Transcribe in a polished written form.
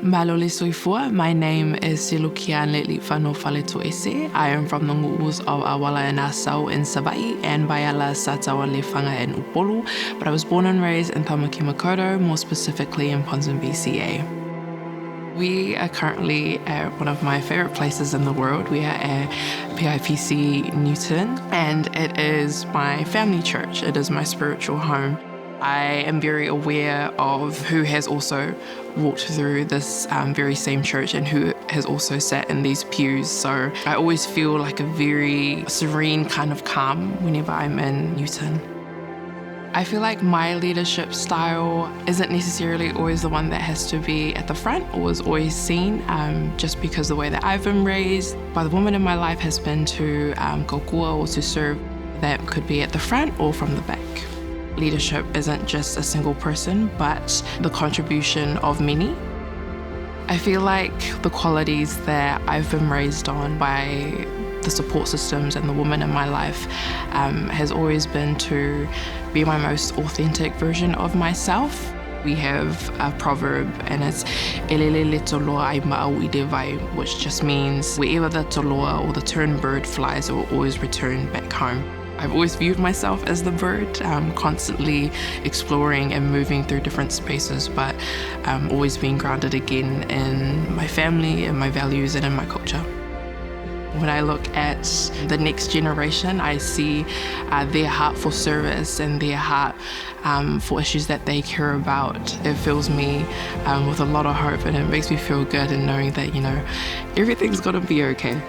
Malole soifua, my name is Silukia Leli Fano Faletuese. I am from the Ngu'us of Awala and Asau in Savai'i and Bayala Satawa Lefanga in Upolu, but I was born and raised in Tamaki Makaurau, more specifically in Ponsonby, CA. We are currently at one of my favorite places in the world. We are at PIPC Newton, and it is my family church. It is my spiritual home. I am very aware of who has also walked through this very same church and who has also sat in these pews. So I always feel like a very serene kind of calm whenever I'm in Newton. I feel like my leadership style isn't necessarily always the one that has to be at the front or is always seen, just because the way that I've been raised by the woman in my life has been to kokua or to serve. That could be at the front or from the back. Leadership isn't just a single person, but the contribution of many. I feel like the qualities that I've been raised on by the support systems and the woman in my life has always been to be my most authentic version of myself. We have a proverb and it's elelele toloa ai ma'au I devai, which just means wherever the toloa or the tern bird flies, it will always return back home. I've always viewed myself as the bird, constantly exploring and moving through different spaces, but always being grounded again in my family and my values and in my culture. When I look at the next generation, I see their heart for service and their heart for issues that they care about. It fills me with a lot of hope, and it makes me feel good in knowing that, everything's gonna be okay.